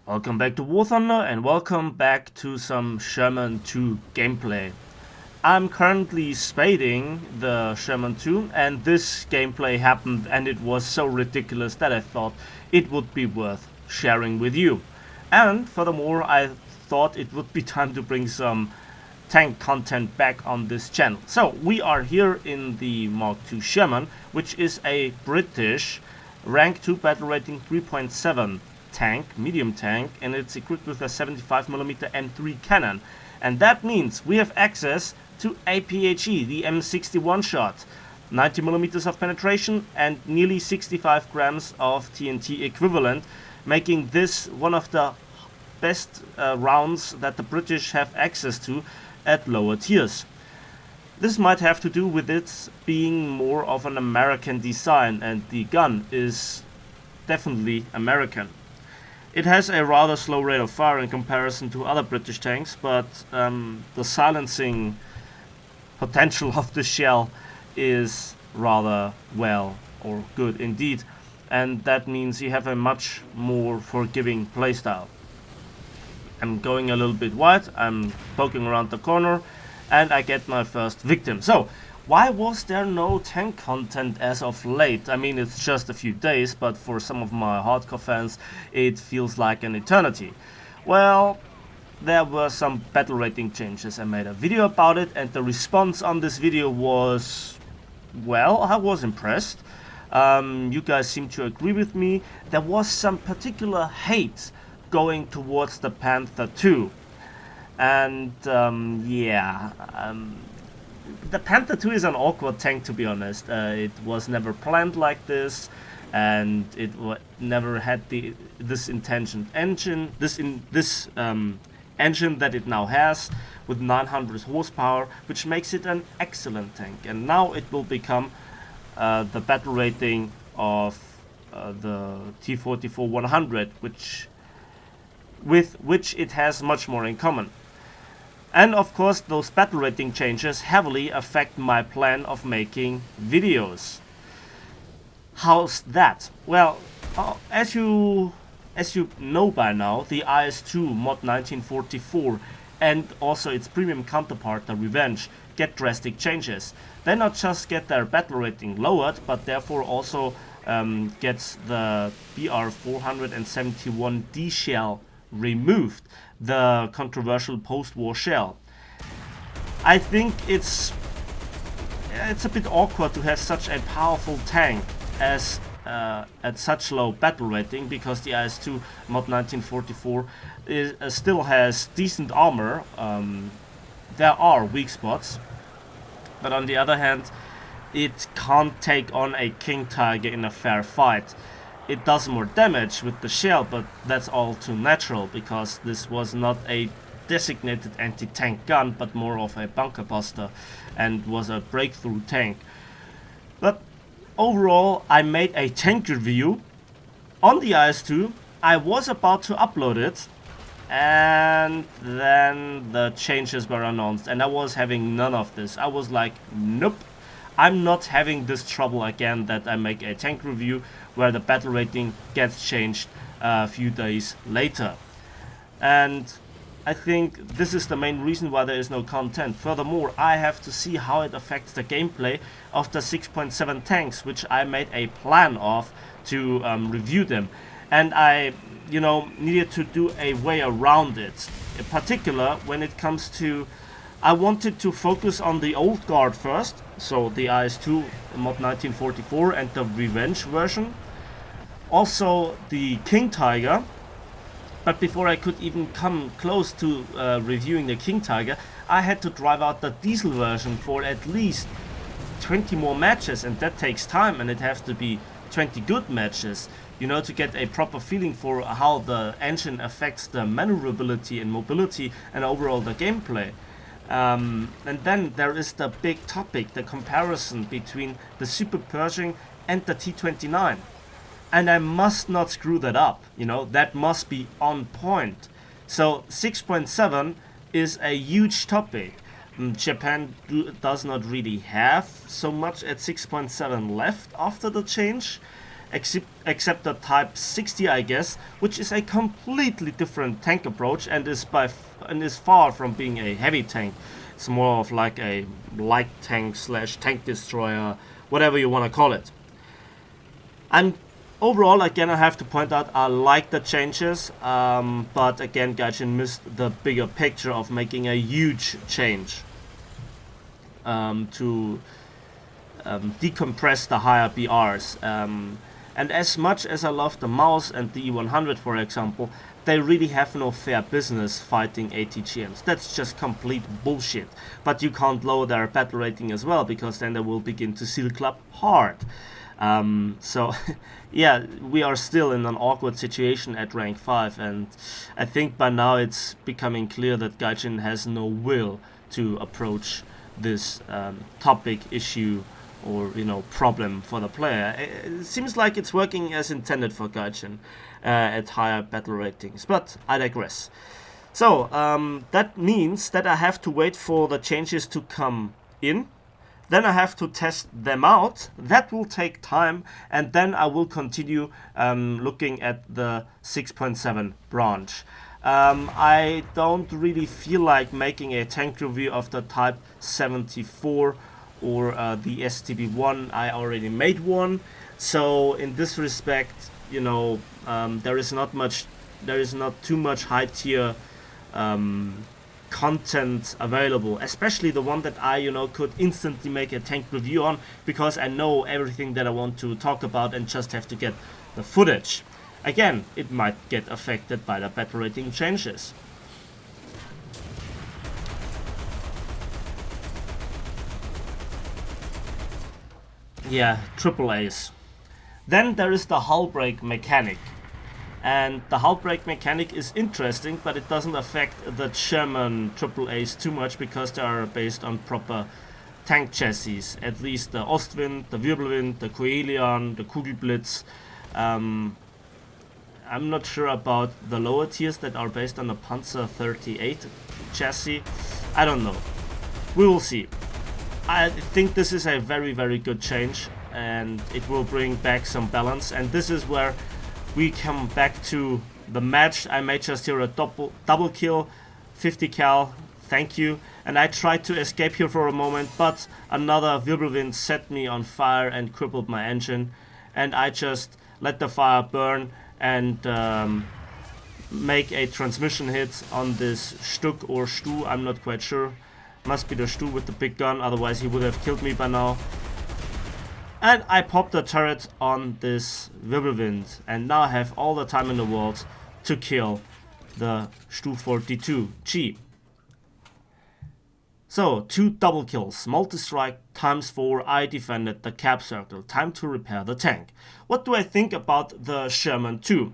Welcome back to War Thunder and welcome back to some Sherman 2 gameplay. I'm currently spading the Sherman 2 and this gameplay happened and it was so ridiculous that I thought it would be worth sharing with you. And furthermore, I thought it would be time to bring some tank content back on this channel. So we are here in the Mark II Sherman, which is a British rank 2 battle rating 3.7 tank, medium tank, and it's equipped with a 75mm M3 cannon. And that means we have access to APHE, the M61 shot, 90mm of penetration and nearly 65 grams of TNT equivalent, making this one of the best rounds that the British have access to at lower tiers. This might have to do with it being more of an American design, and the gun is definitely American. It has a rather slow rate of fire in comparison to other British tanks, but the silencing potential of the shell is rather well or good indeed, and that means you have a much more forgiving playstyle. I'm going a little bit wide, I'm poking around the corner, and I get my first victim. So, why was there no tank content as of late? I mean, it's just a few days, but for some of my hardcore fans, it feels like an eternity. Well, there were some battle rating changes. I made a video about it, and the response on this video was, well, I was impressed. You guys seem to agree with me. There was some particular hate going towards the Panther 2. And the Panther 2 is an awkward tank, to be honest. It was never planned like this, and it never had this engine that it now has with 900 horsepower, which makes it an excellent tank. And now it will become the battle rating of the T-44-100, with which it has much more in common. And of course, those battle rating changes heavily affect my plan of making videos. How's that? Well, as you know by now, the IS-2 Mod 1944 and also its premium counterpart, the Revenge, get drastic changes. They not just get their battle rating lowered, but therefore also gets the BR-471D shell removed, the controversial post-war shell. I think it's a bit awkward to have such a powerful tank as at such low battle rating, because the IS-2 Mod 1944 still has decent armor. There are weak spots, but on the other hand, it can't take on a King Tiger in a fair fight. It does more damage with the shell, but that's all too natural, because this was not a designated anti-tank gun, but more of a bunker buster, and was a breakthrough tank. But overall, I made a tank review on the IS-2. I was about to upload it, and then the changes were announced, and I was having none of this. I was like, nope, I'm not having this trouble again, that I make a tank review where the battle rating gets changed a few days later. And I think this is the main reason why there is no content. Furthermore, I have to see how it affects the gameplay of the 6.7 tanks, which I made a plan of to review them. And I, needed to do a way around it. In particular, when it comes to, I wanted to focus on the old guard first, so the IS-2 Mod 1944 and the Revenge version. Also the King Tiger. But before I could even come close to reviewing the King Tiger, I had to drive out the diesel version for at least 20 more matches, and that takes time, and it has to be 20 good matches, to get a proper feeling for how the engine affects the maneuverability and mobility and overall the gameplay. And then there is the big topic, the comparison between the Super Pershing and the T-29. And I must not screw that up, that must be on point. So 6.7 is a huge topic. Japan does not really have so much at 6.7 left after the change. except the Type 60, I guess, which is a completely different tank approach and is far from being a heavy tank. It's more of like a light tank slash tank destroyer, whatever you want to call it. And overall, again, I have to point out I like the changes, but again, Gaijin missed the bigger picture of making a huge change to decompress the higher BRs. And as much as I love the mouse and the E100, for example, they really have no fair business fighting ATGMs. That's just complete bullshit. But you can't lower their battle rating as well, because then they will begin to seal club hard. So, yeah, we are still in an awkward situation at rank 5, and I think by now it's becoming clear that Gaijin has no will to approach this topic, issue, or problem for the player. It seems like it's working as intended for Gaijin at higher battle ratings, but I digress. So that means that I have to wait for the changes to come in, then I have to test them out. That will take time, and then I will continue looking at the 6.7 branch. I don't really feel like making a tank review of the Type 74 or the STB1. I already made one, so in this respect, there is not too much high tier content available, especially the one that I could instantly make a tank review on, because I know everything that I want to talk about and just have to get the footage. Again, it might get affected by the battle rating changes. Yeah, triple A's. Then there is the hull brake mechanic. And the hull brake mechanic is interesting, but it doesn't affect the Sherman triple A's too much, because they are based on proper tank chassis. At least the Ostwind, the Wirbelwind, the Coelion, the Kugelblitz. I'm not sure about the lower tiers that are based on the Panzer 38 chassis. I don't know. We will see. I think this is a very, very good change, and it will bring back some balance. And this is where we come back to the match. I made just here a double kill, 50 cal, thank you. And I tried to escape here for a moment, but another Wirbelwind set me on fire and crippled my engine. And I just let the fire burn and make a transmission hit on this Stück or Stu, I'm not quite sure. Must be the Stu with the big gun, otherwise he would have killed me by now. And I popped the turret on this Wirbelwind, and now I have all the time in the world to kill the Stu 42G. So, 2 double kills, multi-strike times 4, I defended the cap circle, time to repair the tank. What do I think about the Sherman 2?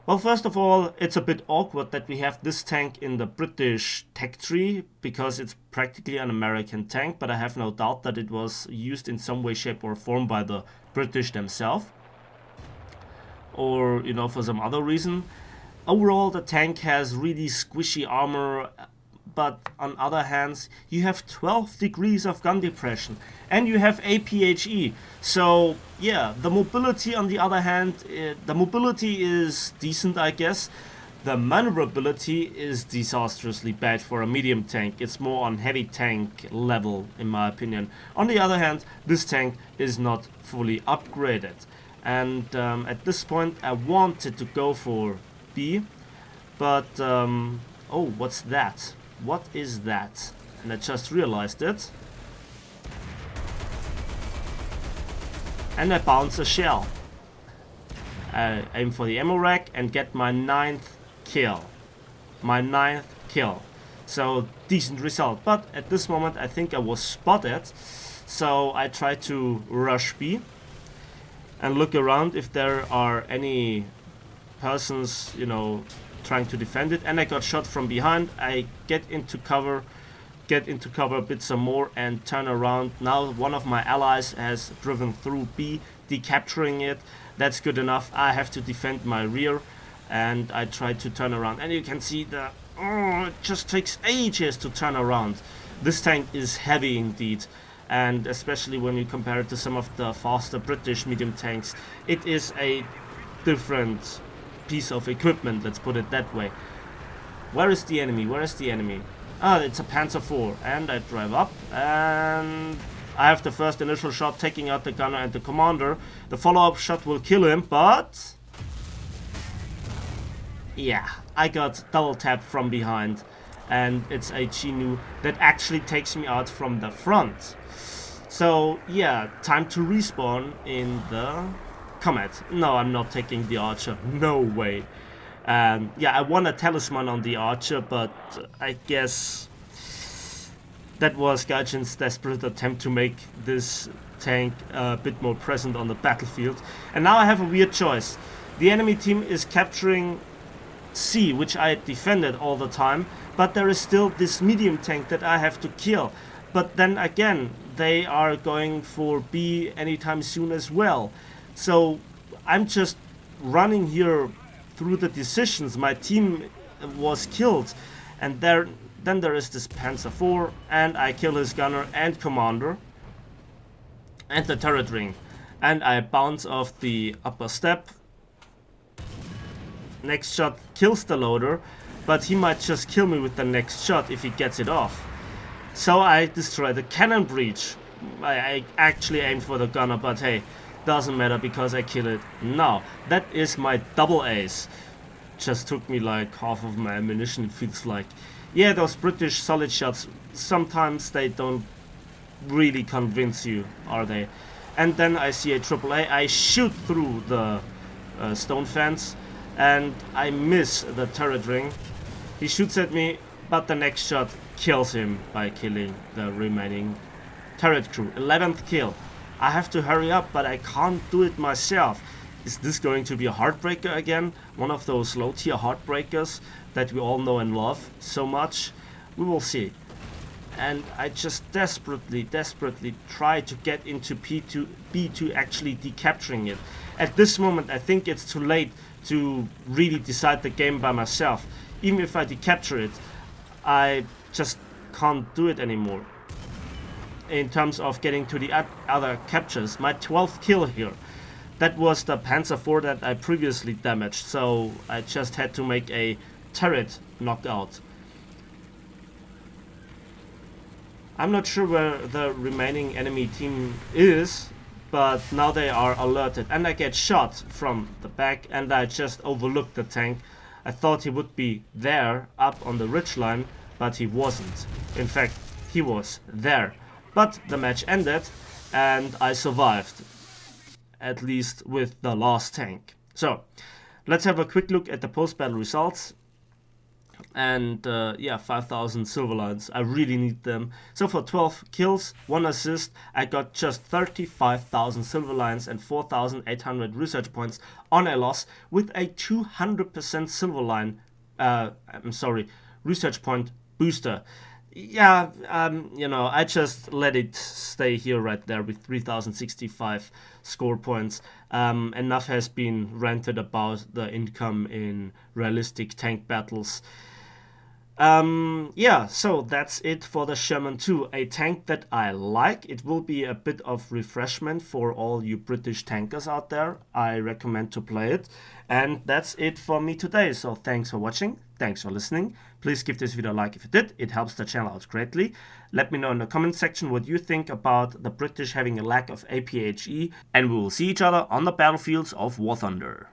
Well, first of all, it's a bit awkward that we have this tank in the British tech tree, because it's practically an American tank, but I have no doubt that it was used in some way, shape or form by the British themselves. Or, for some other reason. Overall, the tank has really squishy armor, but on other hands, you have 12 degrees of gun depression, and you have APHE. So, yeah, the mobility on the other hand, the mobility is decent, I guess. The maneuverability is disastrously bad for a medium tank. It's more on heavy tank level, in my opinion. On the other hand, this tank is not fully upgraded. And at this point, I wanted to go for B, but, oh, what's that? What is that? And I just realized it. And I bounce a shell. I aim for the ammo rack and get my 9th kill. My 9th kill. So, decent result. But at this moment, I think I was spotted. So, I try to rush B and look around if there are any persons, trying to defend it, and I got shot from behind. I get into cover a bit some more and turn around. Now one of my allies has driven through B, decapturing it. That's good enough. I have to defend my rear, and I try to turn around, and you can see it just takes ages to turn around. This tank is heavy indeed, and especially when you compare it to some of the faster British medium tanks, it is a different piece of equipment, let's put it that way. Where is the enemy? Where is the enemy? Ah, it's a Panzer IV, and I drive up, and I have the first initial shot taking out the gunner and the commander. The follow-up shot will kill him, but yeah, I got double tapped from behind, and it's a Chinu that actually takes me out from the front. So yeah, time to respawn in the Comet. No, I'm not taking the Archer, no way. Yeah, I won a talisman on the Archer, but I guess that was Gaijin's desperate attempt to make this tank a bit more present on the battlefield. And now I have a weird choice. The enemy team is capturing C, which I defended all the time, but there is still this medium tank that I have to kill. But then again, they are going for B anytime soon as well. So I'm just running here through the decisions. My team was killed, and then there is this Panzer IV, and I kill his gunner and commander and the turret ring, and I bounce off the upper step. Next shot kills the loader, but he might just kill me with the next shot if he gets it off. So I destroy the cannon breach. I actually aimed for the gunner, but hey, doesn't matter because I kill it. Now, that is my double ace. Just took me like half of my ammunition, it feels like. Yeah, those British solid shots, sometimes they don't really convince you, are they? And then I see a AAA, I shoot through the stone fence, and I miss the turret ring. He shoots at me, but the next shot kills him by killing the remaining turret crew. 11th kill. I have to hurry up, but I can't do it myself. Is this going to be a heartbreaker again? One of those low tier heartbreakers that we all know and love so much? We will see. And I just desperately try to get into B2 actually decapturing it. At this moment I think it's too late to really decide the game by myself. Even if I decapture it, I just can't do it anymore. In terms of getting to the other captures, my 12th kill here, that was the Panzer IV that I previously damaged, so I just had to make a turret knockout. I'm not sure where the remaining enemy team is, but now they are alerted, and I get shot from the back, and I just overlooked the tank. I thought he would be there up on the ridgeline, but he wasn't. In fact, he was there. But the match ended, and I survived, at least with the last tank. So, let's have a quick look at the post-battle results. And yeah, 5,000 silver lines, I really need them. So for 12 kills, 1 assist, I got just 35,000 silver lines and 4,800 research points on a loss with a 200% silver line, research point booster. Yeah, you know, I just let it stay here right there with 3,065 score points. Enough has been ranted about the income in realistic tank battles. Yeah, so that's it for the Sherman 2, a tank that I like. It will be a bit of refreshment for all you British tankers out there. I recommend to play it. And that's it for me today. So thanks for watching. Thanks for listening. Please give this video a like if you did. It helps the channel out greatly. Let me know in the comment section what you think about the British having a lack of APHE. And we will see each other on the battlefields of War Thunder.